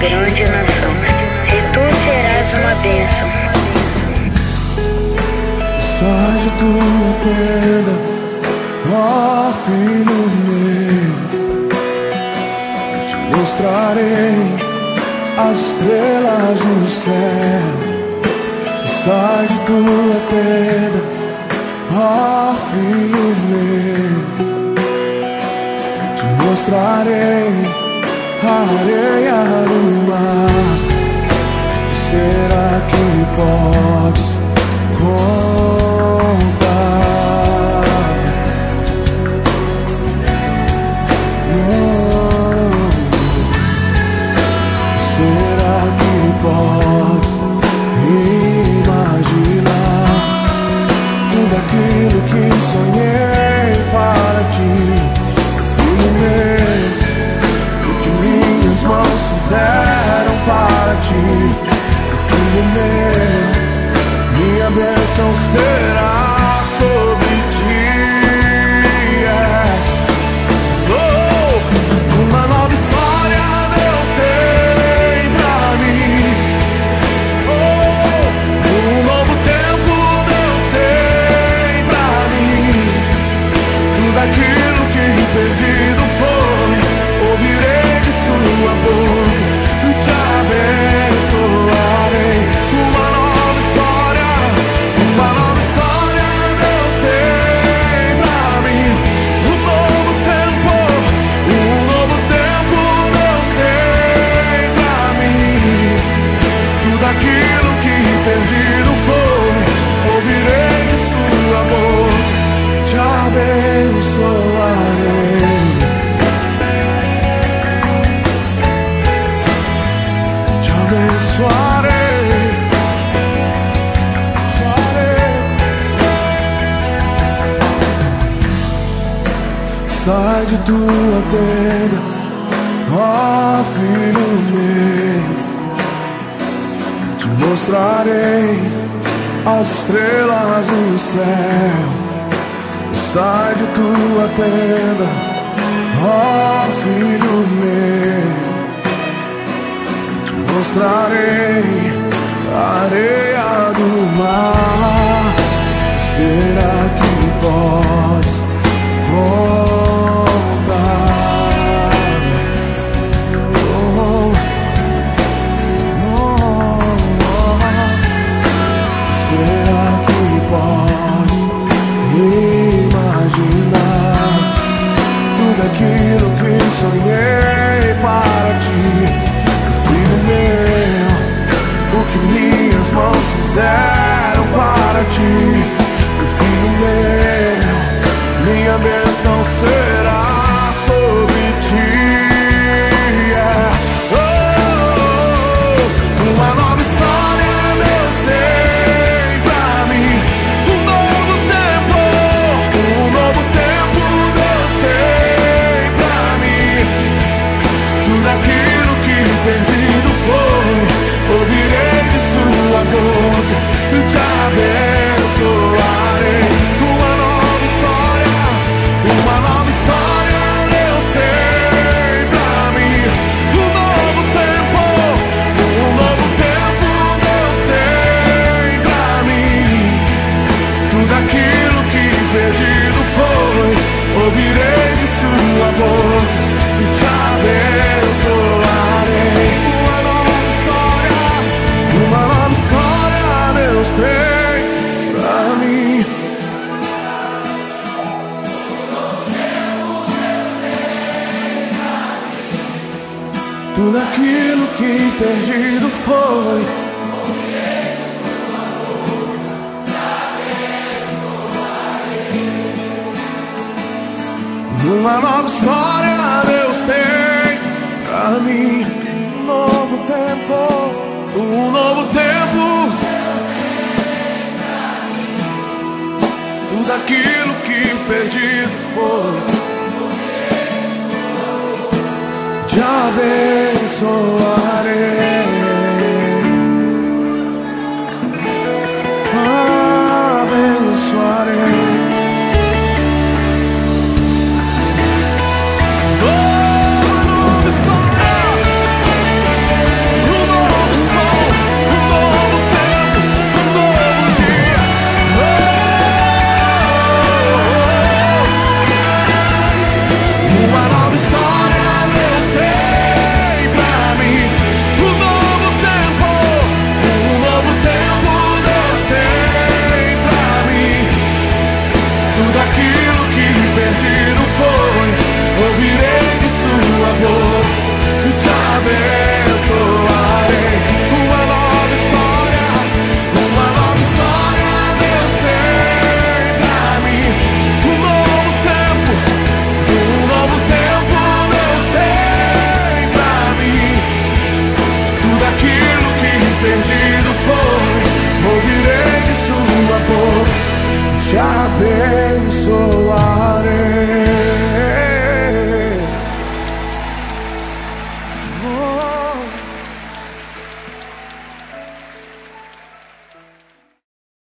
grande nação, e tu serás uma bênção. Sai de tua tenda, ó filho meu, eu te mostrarei as estrelas no céu. Sai de tua tenda, ó filho meu, eu te mostrarei a areia do mar. Será que podes contar? Será que podes imaginar tudo aquilo que sonhei para ti, filho meu? O que minhas mãos fizeram para ti, filho meu, minha bênção será sobre ti. Oh, uma nova história Deus tem pra mim. Oh, um novo tempo Deus tem pra mim. Tudo aquilo que perdido foi, ouvirei de sua boca e te abençoarei. Uma nova história Deus tem pra mim. Um novo tempo Deus tem pra mim. Tudo aquilo que perdido foi, ouvirei de sua boca, te abençoarei. Te abençoarei. Sai de tua tenda, ó filho meu, te mostrarei as estrelas no céu. Sai de tua tenda, ó filho meu, te mostrarei a areia do mar. Será que podes contar? Oh, oh, oh. Será que podes imaginar tudo aquilo que sonhei para ti, filho meu? O que minhas mãos fizeram para ti, filho meu, minha bênção será sobre ti. Oh, uma nova história Deus tem pra mim. Um novo tempo Deus tem pra mim. Tudo aquilo que perdido foi, ouvirei de sua boca e te abençoarei. Uma nova história Deus tem pra mim. Um novo tempo Deus tem pra mim. Tudo aquilo que perdido foi, ouvirei de sua boca e te abençoarei. Uma nova história Deus tem pra mim. Tudo aquilo que perdido foi, uma nova história Deus tem pra mim. Um novo tempo, tudo aquilo que perdido foi, te abençoarei. Abençoarei. Oh, nova história. abençoado.